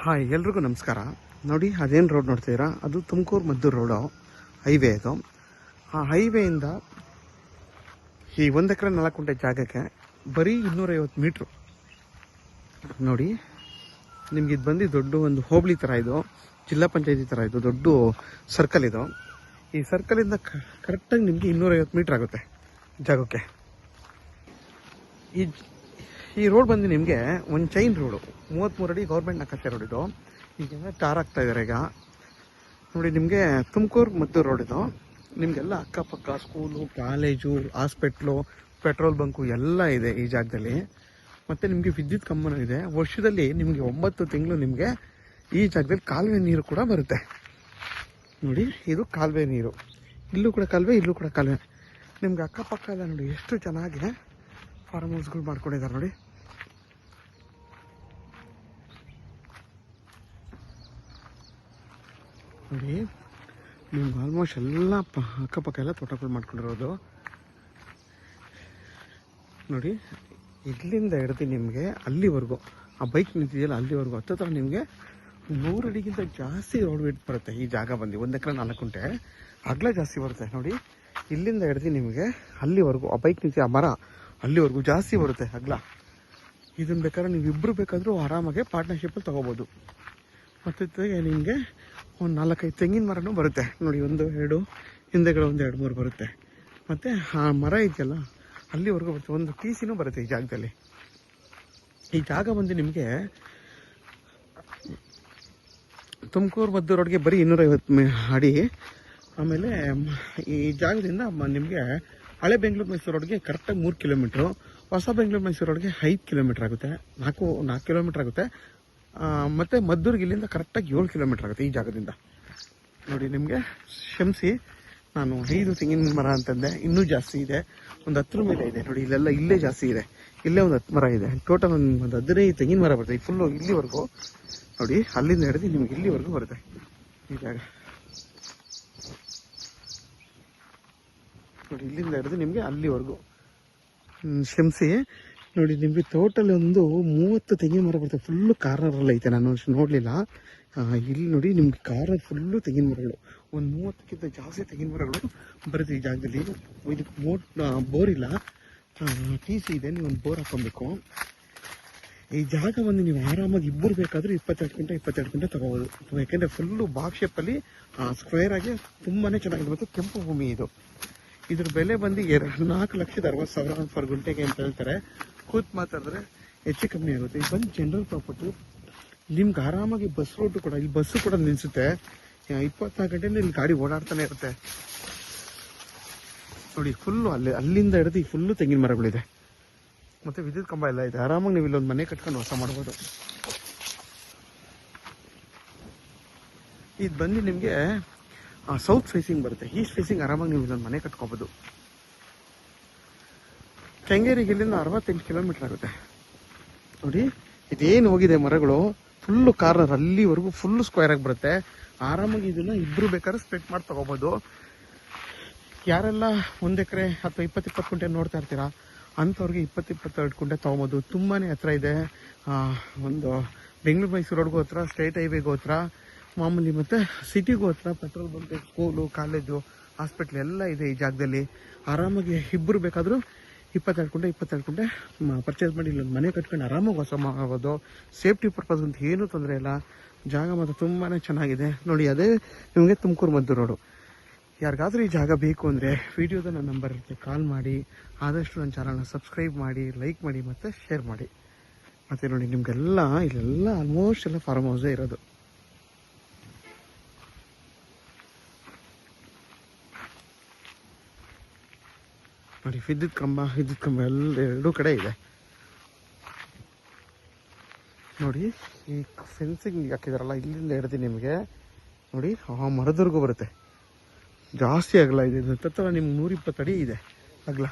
Hi, ಎಲ್ರಿಗೂ ನಮಸ್ಕಾರ. ನೋಡಿ, ಅದೇನು ರೋಡ್ ನೋಡ್ತಿದ್ದೀರಾ, ಅದು ತುಮಕೂರು ಮದ್ದೂರು ರೋಡು, ಹೈವೇ ಇದು. ಆ ಹೈವೇಯಿಂದ ಈ 1 ಎಕರೆ 4 ಗುಂಟೆ ಜಾಗಕ್ಕೆ ಬರೀ 250 ಮೀಟ್ರು. ನೋಡಿ, ನಿಮ್ಗೆ ಇದು ಬಂದು ದೊಡ್ಡ ಒಂದು ಹೋಬಳಿ ಥರ, ಇದು ಜಿಲ್ಲಾ ಪಂಚಾಯತಿ ಥರ, ಇದು ದೊಡ್ಡ ಸರ್ಕಲ್ ಇದು. ಈ ಸರ್ಕಲಿಂದ ಕರೆಕ್ಟಾಗಿ ನಿಮಗೆ 250 ಮೀಟ್ರ್ ಆಗುತ್ತೆ ಜಾಗಕ್ಕೆ. ಈ ರೋಡ್ ಬಂದು ನಿಮಗೆ ಒಂದು ಚೈನ್ ರೋಡು, 33 ಅಡಿ ಗೌರ್ಮೆಂಟ್ ನಕಾಶೆ ರೋಡ್ ಇದು. ಈಗ ಟಾರ್ ಆಗ್ತಾ ಇದ್ದಾರೆ. ಈಗ ನೋಡಿ, ನಿಮಗೆ ತುಮಕೂರು ಮದ್ದೂರು ರೋಡ್ ಇದು. ನಿಮಗೆಲ್ಲ ಅಕ್ಕಪಕ್ಕ school, college, hospital, petrol bunk ಎಲ್ಲ ಇದೆ ಈ ಜಾಗದಲ್ಲಿ. ಮತ್ತು ನಿಮಗೆ ವಿದ್ಯುತ್ ಕಂಬನೂ ಇದೆ. ವರ್ಷದಲ್ಲಿ ನಿಮಗೆ 9 ತಿಂಗಳು ನಿಮಗೆ ಈ ಜಾಗದಲ್ಲಿ ಕಾಲುವೆ ನೀರು ಕೂಡ ಬರುತ್ತೆ. ನೋಡಿ, ಇದು ಕಾಲುವೆ ನೀರು. ಇಲ್ಲೂ ಕೂಡ ಕಾಲುವೆ, ಇಲ್ಲೂ ಕೂಡ ಕಾಲುವೆ. ನಿಮ್ಗೆ ಅಕ್ಕಪಕ್ಕ ಎಲ್ಲ ನೋಡಿ ಎಷ್ಟು ಚೆನ್ನಾಗಿ ಫಾರ್ಮ್ ಹೌಸ್ಗಳು ಮಾಡ್ಕೊಂಡಿದ್ದಾರೆ. ನೋಡಿ, ನೋಡಿ ನಿಮ್ಗೆ ಆಲ್ಮೋಸ್ಟ್ ಎಲ್ಲ ಅಕ್ಕಪಕ್ಕ ಎಲ್ಲ ತೋಟಗಳು ಮಾಡ್ಕೊಂಡಿರೋದು. ನೋಡಿ, ಇಲ್ಲಿಂದ ಹಿಡ್ದು ನಿಮಗೆ ಅಲ್ಲಿವರೆಗೂ ಆ ಬೈಕ್ ನಿಂತಿದೆಯಲ್ಲ, ಅಲ್ಲಿವರೆಗೂ ಹತ್ತಿರ ನಿಮಗೆ 100 ಅಡಿಗಿಂತ ಜಾಸ್ತಿ ರೋಡ್ ವಿಡ್ತ್ ಬರುತ್ತೆ. ಈ ಜಾಗ ಬಂದು 1 ಎಕರೆ 4 ಗುಂಟೆ ಅಗಲ ಜಾಸ್ತಿ ಬರುತ್ತೆ. ನೋಡಿ, ಇಲ್ಲಿಂದ ಹಿಡ್ದು ನಿಮಗೆ ಅಲ್ಲಿವರೆಗೂ ಆ ಬೈಕ್ ನಿಂತಿ ಆ ಮರ ಅಲ್ಲಿವರೆಗೂ ಜಾಸ್ತಿ ಬರುತ್ತೆ ಅಗಲ. ಇದನ್ನು ಬೇಕಾದ್ರೆ ನೀವು ಇಬ್ಬರು ಬೇಕಾದರೂ ಆರಾಮಾಗಿ ಪಾರ್ಟ್ನರ್ಶಿಪ್ಪಲ್ಲಿ ತೊಗೋಬೋದು. ಮತ್ತು ಜೊತೆಗೆ ನಿಮಗೆ ಒಂದು 4-5 ತೆಂಗಿನ ಮರನೂ ಬರುತ್ತೆ. ನೋಡಿ, 1, 2 ಹಿಂದೆಗಡೆ 1, 2, 3 ಬರುತ್ತೆ. ಮತ್ತು ಆ ಮರ ಇದೆಯಲ್ಲ ಅಲ್ಲಿವರೆಗೂ ಬರುತ್ತೆ. ಒಂದು TCನೂ ಬರುತ್ತೆ ಈ ಜಾಗದಲ್ಲಿ. ಈ ಜಾಗ ಬಂದು ನಿಮಗೆ ತುಮಕೂರು ಮದ್ದೂರು ರೋಡ್ಗೆ ಬರೀ 250 ಅಡಿ. ಆಮೇಲೆ ಈ ಜಾಗದಿಂದ ನಿಮಗೆ ಹಳೆ ಬೆಂಗಳೂರು ಮೈಸೂರು ರೋಡ್ಗೆ ಕರೆಕ್ಟಾಗಿ 3 ಕಿಲೋಮೀಟ್ರು, ಹೊಸ ಬೆಂಗಳೂರು ಮೈಸೂರು ರೋಡ್ಗೆ 5 ಕಿಲೋಮೀಟ್ರ್ ಆಗುತ್ತೆ, 4 ಕಿಲೋಮೀಟ್ರ್ ಆಗುತ್ತೆ. ಮತ್ತು ಮದ್ದೂರಿಗೆ ಇಲ್ಲಿಂದ ಕರೆಕ್ಟಾಗಿ 7 ಕಿಲೋಮೀಟ್ರ್ ಆಗುತ್ತೆ ಈ ಜಾಗದಿಂದ. ನೋಡಿ, ನಿಮಗೆ ಕ್ಷಮಿಸಿ, ನಾನು 5 ತೆಂಗಿನ ಮರ ಅಂತಂದೆ, ಇನ್ನೂ ಜಾಸ್ತಿ ಇದೆ. ಒಂದು 10 ಮೇಲೆ ಇದೆ. ನೋಡಿ, ಇಲ್ಲೆಲ್ಲ ಇಲ್ಲೇ ಜಾಸ್ತಿ ಇದೆ. ಇಲ್ಲೇ ಒಂದು 10 ಮರ ಇದೆ. ಟೋಟಲ್ ಒಂದು 15 ತೆಂಗಿನ ಮರ ಬರುತ್ತೆ. ಈ ಫುಲ್ಲು ಇಲ್ಲಿವರೆಗೂ. ನೋಡಿ, ಅಲ್ಲಿಂದ ಹಿಡಿದು ನಿಮ್ಗೆ ಇಲ್ಲಿವರೆಗೂ ಬರುತ್ತೆ ಈ ಜಾಗ. ನೋಡಿ, ಇಲ್ಲಿಂದ ಹಿಡಿದು ನಿಮಗೆ ಅಲ್ಲಿವರೆಗೂ. ಕ್ಷಮಿಸಿ, ನೋಡಿ, ನಿಮಗೆ ಟೋಟಲ್ ಒಂದು 30 ತೆಂಗಿನ ಮರ ಬರುತ್ತೆ. ಫುಲ್ಲು ಕಾರ್ನರಲ್ಲಿ ಐತೆ, ನಾನು ನೋಡಲಿಲ್ಲ. ಇಲ್ಲಿ ನೋಡಿ, ನಿಮ್ಗೆ ಕಾರ್ನರ್ ಫುಲ್ಲು ತೆಂಗಿನ ಮರಗಳು, ಒಂದು 30ಕ್ಕಿಂತ ಜಾಸ್ತಿ ತೆಂಗಿನ ಮರಗಳು ಬರುತ್ತೆ ಈ ಜಾಗದಲ್ಲಿ. ಇದಕ್ಕೆ ಬೋರ್ ಇಲ್ಲ, TC ಇದೆ. ನೀವು ಒಂದು ಬೋರ್ ಹಾಕೊಬೇಕು. ಈ ಜಾಗ ಬಂದು ನೀವು ಆರಾಮಾಗಿ ಇಬ್ಬರು ಬೇಕಾದರೂ 22 ಗಂಟೆ ತೊಗೋಬೋದು. ಯಾಕೆಂದರೆ ಫುಲ್ಲು ಬಾಕ್ಸ್ ಶೇಪಲ್ಲಿ ಸ್ಕ್ವೇರ್ ಆಗಿ ತುಂಬಾ ಚೆನ್ನಾಗಿದೆ. ಮತ್ತು ಕೆಂಪು ಭೂಮಿ ಇದು. ಇದ್ರ ಬೆಲೆ ಬಂದು 4,60,000 ಪರ್ ಗುಂಟೆಗೆ ಅಂತ ಹೇಳ್ತಾರೆ. ಕೂತ್ ಮಾತಾಡಿದ್ರೆ ಹೆಚ್ಚು ಕಮ್ಮಿ ಆಗುತ್ತೆ. ಇದು ಬಂದು ಜನರಲ್ ಪ್ರಾಪರ್ಟಿ. ನಿಮ್ಗೆ ಆರಾಮಾಗಿ ಬಸ್ ರೂಟು ಕೂಡ, ಇಲ್ಲಿ ಬಸ್ಸು ಕೂಡ ನಿಲ್ಲಿಸುತ್ತೆ. 24 ಗಂಟೆಯಿಂದ ಇಲ್ಲಿ ಗಾಡಿ ಓಡಾಡ್ತಾನೆ ಇರುತ್ತೆ. ನೋಡಿ, ಫುಲ್ಲು ಅಲ್ಲಿಂದ ಹಿಡಿದು ಫುಲ್ಲು ತೆಂಗಿನ ಮರಗಳಿದೆ. ಮತ್ತು ವಿದ್ಯುತ್ ಕಂಬ ಎಲ್ಲ ಇದೆ. ಆರಾಮಾಗಿ ನೀವು ಇಲ್ಲೊಂದು ಮನೆ ಕಟ್ಕೊಂಡು ವಾಸ ಮಾಡ್ಬೋದು. ಇದು ಬಂದು ನಿಮಗೆ ಸೌತ್ ಫೇಸಿಂಗ್ ಬರುತ್ತೆ. ಈಸ್ಟ್ ಫೇಸಿಂಗ್ ಆರಾಮಾಗಿ ನೀವು ಇಲ್ಲೊಂದು ಮನೆ ಕಟ್ಕೋಬೋದು. ಕೆಂಗೇರಿಗೆ ಇಲ್ಲಿಂದ 68 ಕಿಲೋಮೀಟ್ರ್ ಆಗುತ್ತೆ. ನೋಡಿ, ಇದೇನು ಹೋಗಿದೆ ಮರಗಳು ಫುಲ್ಲು ಕಾರ್ನರ್ ಅಲ್ಲಿವರೆಗೂ ಫುಲ್ಲು ಸ್ಕ್ವೇರ್ ಆಗಿ ಬರುತ್ತೆ. ಆರಾಮಾಗಿ ಇದನ್ನು ಇಬ್ಬರು ಬೇಕಾದ್ರೆ ಸ್ಪ್ಲಿಟ್ ಮಾಡಿ ತೊಗೋಬೋದು. ಯಾರೆಲ್ಲ 1 ಎಕರೆ ಅಥವಾ 20 ಗುಂಟೆ ನೋಡ್ತಾ ಇರ್ತೀರಾ ಅಂಥವ್ರಿಗೆ 22 ಗುಂಟೆ ತೊಗೊಬೋದು. ತುಂಬಾ ಹತ್ರ ಇದೆ. ಒಂದು ಬೆಂಗಳೂರು ಮೈಸೂರು ರೋಡ್ಗೂ ಹತ್ರ, ಸ್ಟೇಟ್ ಹೈವೇಗೂ ಹತ್ರ, ಮಾಮೂಲಿ ಮತ್ತು ಸಿಟಿಗೂ ಹತ್ರ. Petrol bunk, school, college, hospital ಎಲ್ಲ ಇದೆ ಈ ಜಾಗದಲ್ಲಿ. ಆರಾಮಾಗಿ ಇಬ್ಬರು ಬೇಕಾದರೂ 22 ಗುಂಟೆ ಪರ್ಚೇಸ್ ಮಾಡಿ ಇಲ್ಲೊಂದು ಮನೆ ಕಟ್ಕೊಂಡು ಆರಾಮಾಗಿ ವಾಸ ಮಾಡ್ಬೋದು. ಸೇಫ್ಟಿ ಪರ್ಪಸ್ ಅಂತ ಏನೂ ತೊಂದರೆ ಇಲ್ಲ. ಜಾಗ ಮಾತ್ರ ತುಂಬಾ ಚೆನ್ನಾಗಿದೆ. ನೋಡಿ, ಅದೇ ನಿಮಗೆ ತುಮಕೂರು ಮದ್ದೂರು ರೋಡು. ಯಾರಿಗಾದ್ರೂ ಈ ಜಾಗ ಬೇಕು ಅಂದರೆ ವಿಡಿಯೋದ ನನ್ನ ನಂಬರ್ ಇರುತ್ತೆ, ಕಾಲ್ ಮಾಡಿ. ಆದಷ್ಟು ನನ್ನ ಚಾನಲ್ನ ಸಬ್ಸ್ಕ್ರೈಬ್ ಮಾಡಿ, ಲೈಕ್ ಮಾಡಿ ಮತ್ತು ಶೇರ್ ಮಾಡಿ. ಮತ್ತು ನೋಡಿ, ನಿಮಗೆಲ್ಲ ಇಲ್ಲೆಲ್ಲ ಆಲ್ಮೋಸ್ಟ್ ಎಲ್ಲ ಫಾರ್ಮ್ ಹೌಸೇ ಇರೋದು. ನೋಡಿ, ವಿದ್ಯುತ್ ಕಂಬ ಎರಡೂ ಕಡೆ ಇದೆ. ನೋಡಿ, ಈ ಫೆನ್ಸಿಂಗ್ ಹಾಕಿದಾರಲ್ಲ, ಇಲ್ಲಿಂದ ಹಿಡಿದು ನಿಮಗೆ ನೋಡಿ ಆ ಮರದವರೆಗೂ ಬರುತ್ತೆ. ಜಾಸ್ತಿ ಅಗಲ ಇದೆ. ಹತ್ತಿರ ನಿಮ್ಗೆ 120 ಅಡಿ ಇದೆ ಅಗಲ.